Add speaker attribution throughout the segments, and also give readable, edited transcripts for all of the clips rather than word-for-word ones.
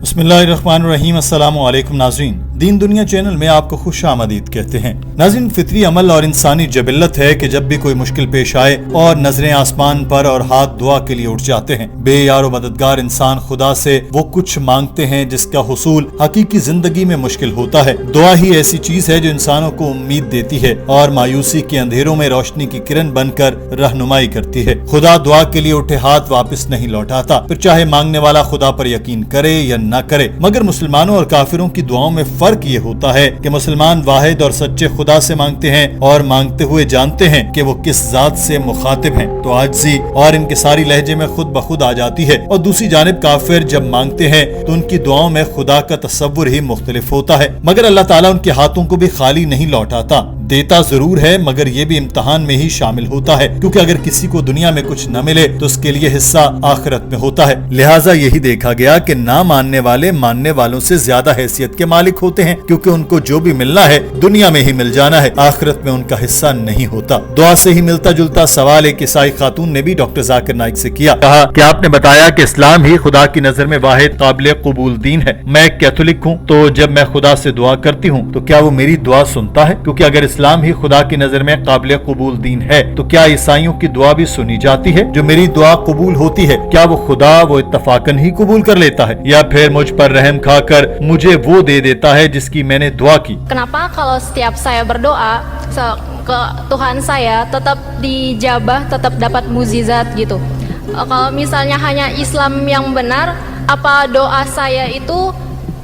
Speaker 1: बिस्मिल्लाहिर्रहमानिर्रहीम। अस्सलामु अलैकुम नाज़रीन, दीन दुनिया चैनल में आपको खुश आमदीद कहते हैं। नाज़रीन, फितरी अमल और इंसानी जबिल्लत है कि जब भी कोई मुश्किल पेश आए और नजरें आसमान पर और हाथ दुआ के लिए उठ जाते हैं। बेयार व मददगार इंसान खुदा से वो कुछ मांगते हैं जिसका हुसूल हकीकी जिंदगी में मुश्किल होता है। दुआ ही ऐसी चीज है जो इंसानों को उम्मीद देती है और मायूसी के अंधेरों में रोशनी की किरण बनकर रहनुमाई करती है। खुदा दुआ के लिए उठे हाथ वापस नहीं लौटाता, फिर चाहे मांगने वाला खुदा पर यकीन करे या न करे। मगर मुसलमानों और काफिरों की दुआओं में फर्क ये होता है कि मुसलमान वाहिद और सच्चे खुदा से मांगते हैं और मांगते हुए जानते हैं कि वो किस जात से मुखातिब हैं, तो आजिज़ी और इनकिसारी लहजे में खुद ब खुद आ जाती है। और दूसरी जानिब काफिर जब मांगते हैं तो उनकी दुआओं में खुदा का तसव्वुर ही मुख्तलिफ होता है। मगर अल्लाह ताला उनके हाथों को भी खाली नहीं लौटाता, देता जरूर है, मगर ये भी इम्तिहान में ही शामिल होता है, क्योंकि अगर किसी को दुनिया में कुछ न मिले तो उसके लिए हिस्सा आखिरत में होता है। लिहाजा यही देखा गया कि ना मानने वाले मानने वालों से ज्यादा हैसियत के मालिक होते हैं, क्योंकि उनको जो भी मिलना है दुनिया में ही मिल जाना है, आखिरत में उनका हिस्सा नहीं होता। दुआ से ही मिलता जुलता सवाल एक ईसाई खातून ने भी डॉक्टर जाकिर नाइक से किया। कहा कि आपने बताया कि इस्लाम ही खुदा की नजर में वाहिद काबिल कबूल दीन है। मैं एक कैथोलिक हूँ, तो जब मैं खुदा से दुआ करती हूँ तो क्या वो मेरी दुआ सुनता है? क्योंकि अगर इस्लाम ही खुदा की नजर में काबिल कबूल दीन है तो क्या ईसाइयों की दुआ भी सुनी जाती है? जो मेरी दुआ कबूल होती है, क्या वो खुदा वो इत्तफाकन ही कबूल कर लेता है, या फिर मुझ पर रहम खाकर मुझे वो दे देता है जिसकी मैंने दुआ की?
Speaker 2: Kenapa kalau setiap saya berdoa ke Tuhan saya tetap dijabah, tetap dapat mukjizat gitu? Kalau misalnya hanya Islam yang benar, apa doa saya itu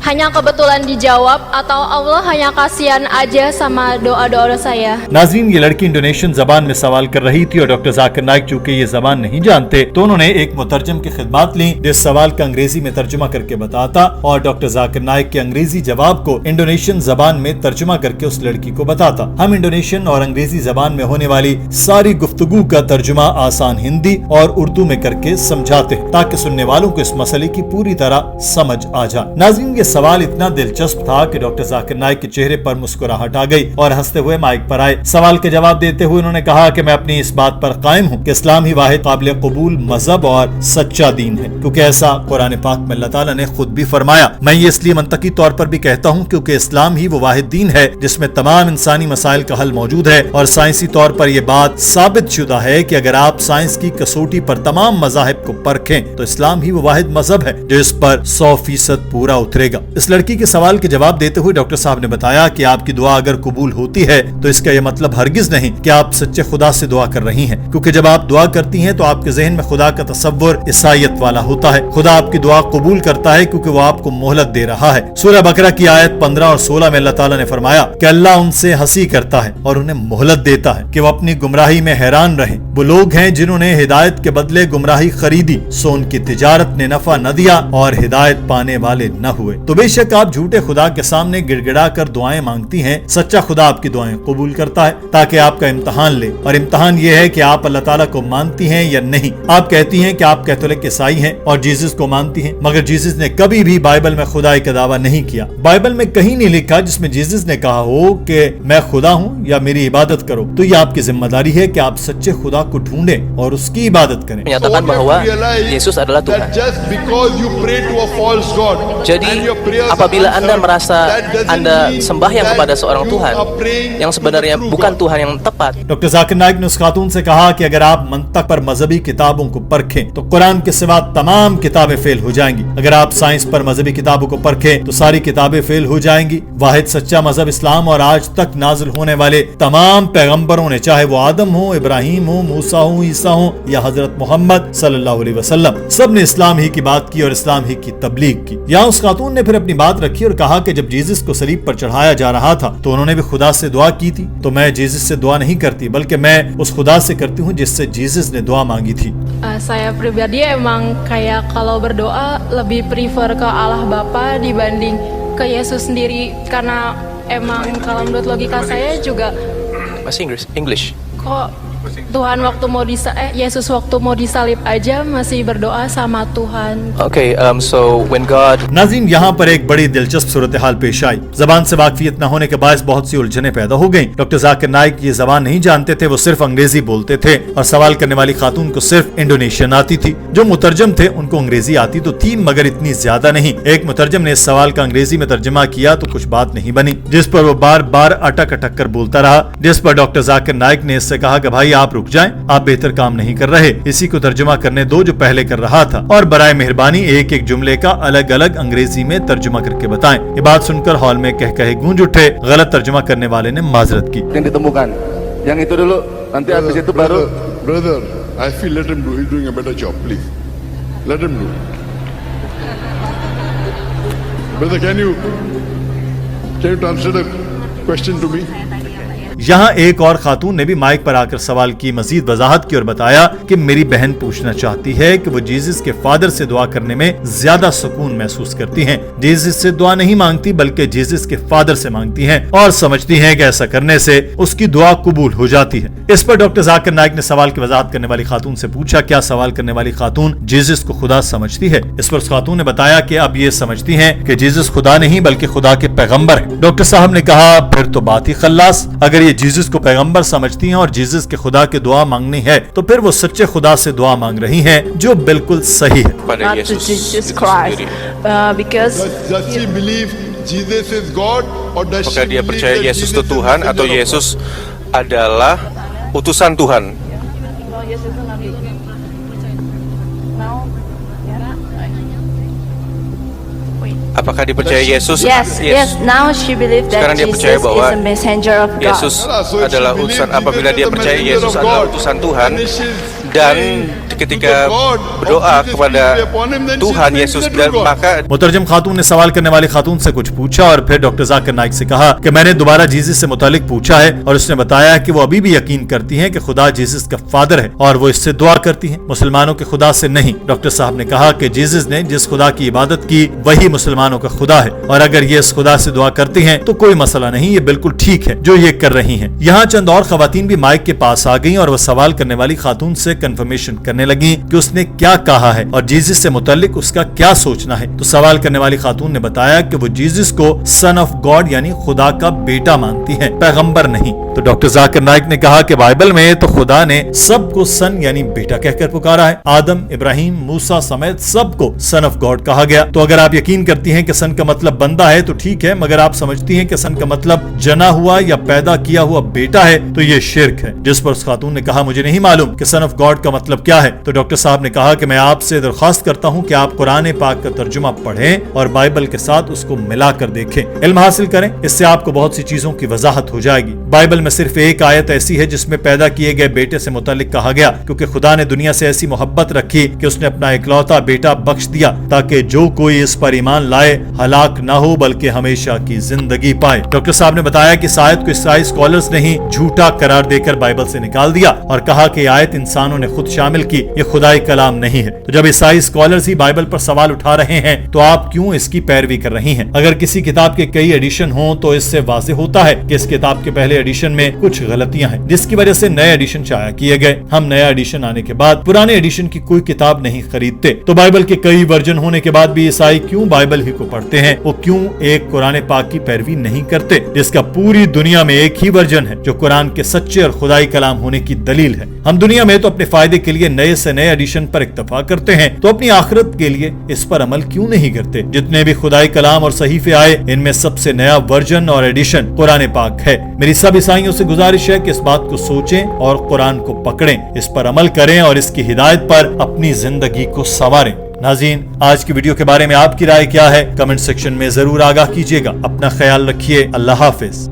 Speaker 2: hanya kebetulan dijawab atau Allah hanya kasihan aja sama doa-doa saya?
Speaker 1: नाज़रीन, ये लड़की Indonesian जबान में सवाल कर रही थी और डॉक्टर जाकिर नाइक चूंकि ये जबान नहीं जानते तो उन्होंने एक मुतरजम की खिदमत ली जिस सवाल का अंग्रेजी में तर्जुमा करके बताता और डॉक्टर जाकिर नाइक के अंग्रेजी जवाब को इंडोनेशियन जबान में तर्जुमा करके उस लड़की को बताता। हम इंडोनेशियन और अंग्रेजी जबान में होने वाली सारी गुफ्तगू का तर्जुमा आसान हिंदी और उर्दू में करके समझाते हैं ताकि सुनने वालों को इस मसले की पूरी तरह समझ आ जाए। नाज़रीन, ये सवाल इतना दिलचस्प था कि डॉक्टर जाकिर नाइक के चेहरे पर मुस्कुराहट आ गई और हंसते हुए माइक पर आए। सवाल के जवाब देते हुए उन्होंने कहा कि मैं अपनी इस बात पर कायम हूँ कि इस्लाम ही वाहिद काबिल कबूल मजहब और सच्चा दीन है, क्योंकि ऐसा कुरान पाक में अल्लाह ताला ने खुद भी फरमाया। मैं ये इसलिए मंतकी तौर पर भी कहता हूँ क्योंकि इस्लाम ही वो वाहिद दीन है जिसमें तमाम इंसानी मसाइल का हल मौजूद है और साइंसी तौर पर यह बात साबित शुदा है कि अगर आप साइंस की कसौटी पर तमाम मज़ाहिब को परखें तो इस्लाम ही वो वाहिद मजहब है जो इस पर 100% पूरा उतरेगा। इस लड़की के सवाल के जवाब देते हुए डॉक्टर साहब ने बताया कि आपकी दुआ अगर कबूल होती है तो इसका यह मतलब हरगिज नहीं कि आप सच्चे खुदा से दुआ कर रही हैं, क्योंकि जब आप दुआ करती हैं तो आपके जहन में खुदा का तसव्वुर ईसाईयत वाला होता है। खुदा आपकी दुआ कबूल करता है क्योंकि वो आपको मोहलत दे रहा है। सूरह बकरा की आयत 15 और 16 में अल्लाह ताला ने फरमाया कि अल्लाह उनसे हंसी करता है और उन्हें मोहलत देता है कि वो अपनी गुमराही में हैरान रहें। वो लोग हैं जिन्होंने हिदायत के बदले गुमराही खरीदी, सो उनकी तिजारत ने नफा न दिया और हिदायत पाने वाले न हुए। तो बेशक आप झूठे खुदा के सामने गिड़गिड़ा कर दुआएं मांगती हैं, सच्चा खुदा आपकी दुआएं कबूल करता है ताकि आपका इम्तिहान ले, और इम्तिहान ये है कि आप अल्लाह ताला को मानती हैं या नहीं। आप कहती हैं कि आप कैथोलिक ईसाई हैं और जीसस को मानती हैं, मगर जीसस ने कभी भी बाइबल में खुदाई का दावा नहीं किया। बाइबल में कहीं नहीं लिखा जिसमें जीसस ने कहा हो कि मैं खुदा हूँ या मेरी इबादत करो। तो ये आपकी जिम्मेदारी है कि आप सच्चे खुदा को ढूंढें और उसकी इबादत करें।
Speaker 3: Menyatakan bahwa Yesus adalah Tuhan. Jadi apabila Anda merasa Anda sembahyang kepada seorang Tuhan yang sebenarnya bukan Tuhan yang tepat.
Speaker 1: Doctor Zakir Naik ने उस खातून से कहा कि अगर आप मंतक पर मजहबी किताबों को परखें तो कुरान के सिवा तमाम किताबें फेल हो जाएंगी। अगर आप साइंस पर मजहबी किताबों को परखें तो सारी किताबें फेल हो जाएंगी। वाहिद सच्चा मजहब इस्लाम और आज तक नाजिल होने वाले तमाम पैगंबरों ने, चाहे वो आदम हो, इब्राहिम हो, मूसा हो, ईसा हो या हजरत मोहम्मद सल्लल्लाहु अलैहि वसल्लम, सब ने इस्लाम ही की बात की और इस्लाम ही की तबलीग की। यहाँ उस खातून ने फिर अपनी बात रखी और कहा कि जब जीसस को सलीब पर चढ़ाया जा रहा था तो उन्होंने भी खुदा से दुआ की थी। तो मैं जीसस से दुआ नहीं करती बल्कि मैं उस खुदा से करती हूँ जिससे जीसस ने दुआ मांगी थी।
Speaker 2: Saya pribadi emang kayak kalau berdoa lebih prefer ke Allah Bapa dibanding ke Yesus sendiri, karena emang kalau menurut logika saya juga
Speaker 3: masih English.
Speaker 2: Kok Tuhan waktu mau Yesus waktu mau disalib aja masih berdoa sama Tuhan.
Speaker 3: Okay, so when God
Speaker 1: नाज़रीन, यहाँ पर एक बड़ी दिलचस्प सूरत हाल पेश आई। जबान से वाकफियत न होने के बायस बहुत सी उलझनें पैदा हो गईं। डॉक्टर जाकिर नाइक ये जबान नहीं जानते थे, वो सिर्फ अंग्रेजी बोलते थे और सवाल करने वाली खातून को सिर्फ इंडोनेशियन आती थी। जो मुतरजम थे उनको अंग्रेजी आती तो थी मगर इतनी ज्यादा नहीं। एक मुतरजम ने इस सवाल का अंग्रेजी में तर्जमा किया तो कुछ बात नहीं बनी, जिस पर वो बार बार अटक अटक कर बोलता रहा, जिस पर डॉक्टर जाकिर नाइक ने इससे कहा कि भाई आप रुक जाएं, आप बेहतर काम नहीं कर रहे, इसी को तर्जुमा करने दो जो पहले कर रहा था, और बराए मेहरबानी एक एक जुमले का अलग अलग अंग्रेजी में तर्जुमा करके बताएं। ये बात सुनकर हॉल में कह कहे गूंज उठे। गलत तर्जुमा करने वाले ने माजरत की।
Speaker 4: yang ditemukan. Yang itu dulu, nanti habis itu baru.
Speaker 5: Brother, I feel let him do. He's doing a better job, please. Let him do. Brother, can you translate the question to me?
Speaker 1: यहाँ एक और खातून ने भी mic पर आकर सवाल की मजीद वजाहत की और बताया कि मेरी बहन पूछना चाहती है कि वो जीसस के फादर से दुआ करने में ज्यादा सुकून महसूस करती हैं। जीसस से दुआ नहीं मांगती बल्कि जीसस के फादर से मांगती हैं और समझती हैं कि ऐसा करने से उसकी दुआ कबूल हो जाती है। इस पर डॉक्टर जाकिर नाइक ने सवाल की वजाहत करने वाली खातून से पूछा, क्या सवाल करने वाली खातून जीसस को खुदा समझती है? इस पर उस खातून ने बताया कि अब ये समझती हैं कि जीसस खुदा नहीं बल्कि खुदा के पैगंबर है। डॉक्टर साहब ने कहा, फिर तो बात ही खल्लास। अगर ये जीसस को पैगंबर समझती हैं और जीसस के खुदा के दुआ मांगनी है तो फिर वो सच्चे खुदा से दुआ मांग रही हैं, जो बिल्कुल सही है।
Speaker 3: pada
Speaker 6: not to Jesus Christ, because
Speaker 5: Does she believe Jesus is God or does
Speaker 7: Apakah
Speaker 5: she
Speaker 7: dia
Speaker 5: believe
Speaker 7: percaya
Speaker 5: that
Speaker 7: Yesus
Speaker 5: Jesus
Speaker 7: itu Tuhan
Speaker 5: is
Speaker 7: atau
Speaker 5: messenger of
Speaker 7: Yesus
Speaker 5: God?
Speaker 7: adalah utusan Tuhan? Apakah dia percaya Yesus?
Speaker 6: yes, now she believes that
Speaker 7: Sekarang dia
Speaker 6: Jesus
Speaker 7: percaya bahwa
Speaker 6: is a messenger of God.
Speaker 7: Yesus
Speaker 5: So if she
Speaker 7: adalah
Speaker 5: believes
Speaker 7: utusan.
Speaker 5: Jesus
Speaker 7: Apabila
Speaker 5: is
Speaker 7: dia
Speaker 5: the
Speaker 7: percaya
Speaker 5: messenger
Speaker 7: Yesus
Speaker 5: of
Speaker 7: adalah
Speaker 5: God,
Speaker 7: utusan Tuhan
Speaker 5: and she's
Speaker 7: dan
Speaker 5: praying
Speaker 7: ketika
Speaker 5: to the God
Speaker 7: berdoa
Speaker 5: of Jesus
Speaker 7: kepada
Speaker 5: be upon him, then
Speaker 7: Tuhan
Speaker 5: she's
Speaker 7: Yesus,
Speaker 5: praying
Speaker 7: dan
Speaker 5: to God.
Speaker 7: maka
Speaker 1: मुतरजम खातून ने सवाल करने वाली खातून से कुछ पूछा और फिर doctor Zakir Naik से कहा कि मैंने दोबारा जीसस से मुतालिक पूछा है और उसने बताया कि वो अभी भी यकीन करती हैं कि खुदा जीसस का फादर है और वो इससे दुआ करती हैं, मुसलमानों के खुदा से नहीं। डॉक्टर साहब ने कहा कि जीसस ने जिस खुदा की इबादत की वही मुसलमानों का खुदा है और अगर ये इस खुदा से दुआ करती हैं तो कोई मसला नहीं, ये बिल्कुल ठीक है जो ये कर रही हैं। यहाँ चंद और खवातीन भी माइक के पास आ गईं और वो सवाल करने वाली खातून से कंफर्मेशन करने लगी कि उसने क्या कहा है और जीसस से मुतालिक उसका क्या सोचना है। तो सवाल करने वाली खातून ने बताया कि वो जीसस को सन ऑफ गॉड यानी खुदा का बेटा मानती है, पैगंबर नहीं। तो डॉक्टर जाकिर नाइक ने कहा कि बाइबल में तो खुदा ने सबको सन यानी बेटा कहकर पुकारा है। आदम, इब्राहिम, मूसा समेत सबको सन ऑफ गॉड कहा गया। तो अगर आप यकीन करती हैं कि सन का मतलब बंदा है तो ठीक है, मगर आप समझती हैं कि सन का मतलब जना हुआ या पैदा किया हुआ बेटा है तो ये शिर्क है। जिस पर उस खातून ने कहा, मुझे नहीं मालूम कि सन ऑफ गॉड का मतलब क्या है। तो डॉक्टर साहब ने कहा कि मैं आपसे दरख्वास्त करता हूं कि आप कुरान पाक का तर्जुमा पढ़ें और बाइबल के साथ उसको मिलाकर देखें, इल्म हासिल करें, इससे आपको बहुत सी चीजों की वजाहत हो जाएगी। बाइबल में सिर्फ एक आयत ऐसी है जिसमें पैदा किए गए बेटे से मुतालिक कहा गया, क्योंकि खुदा ने दुनिया से ऐसी मोहब्बत रखी कि उसने अपना इकलौता बेटा बख्श दिया ताकि जो कोई इस पर ईमान लाए हलाक न हो बल्कि हमेशा की जिंदगी पाए। डॉक्टर साहब ने बताया कि इस आयत को ईसाई स्कॉलर्स ने ही झूठा करार देकर बाइबल से निकाल दिया और कहा कि आयत इंसानों ने खुद शामिल की, ये खुदाई कलाम नहीं है। तो जब ईसाई स्कॉलर्स ही बाइबल पर सवाल उठा रहे हैं तो आप क्यों इसकी पैरवी कर रही हैं? अगर किसी किताब के कई एडिशन हों तो इससे वाज़ेह होता है कि इस किताब के पहले एडिशन में कुछ गलतियां हैं जिसकी वजह से नए एडिशन शाया किए गए। हम नया एडिशन आने के बाद पुराने एडिशन की कोई किताब नहीं खरीदते। तो बाइबल के कई वर्जन होने के बाद भी ईसाई क्यों बाइबल ही को पढ़ते हैं? वो क्यों एक कुरान पाक की पैरवी नहीं करते जिसका पूरी दुनिया में एक ही वर्जन है जो कुरान के सच्चे और खुदाई कलाम होने की दलील है? हम दुनिया में तो अपने फायदे के लिए नए से नए एडिशन पर इक्तफा करते हैं, तो अपनी आखिरत के लिए इस पर अमल क्यों नहीं करते? जितने भी खुदाई कलाम और सहीफे आए इनमें सबसे नया वर्जन और एडिशन कुरान पाक है। मेरी सब ईसाइयों से गुजारिश है कि इस बात को सोचें और कुरान को पकड़ें, इस पर अमल करें और इसकी हिदायत पर अपनी जिंदगी को संवारें। नाज़रीन, आज की वीडियो के बारे में आपकी राय क्या है? कमेंट सेक्शन में जरूर आगाह कीजिएगा। अपना ख्याल रखिए। अल्लाह हाफिज।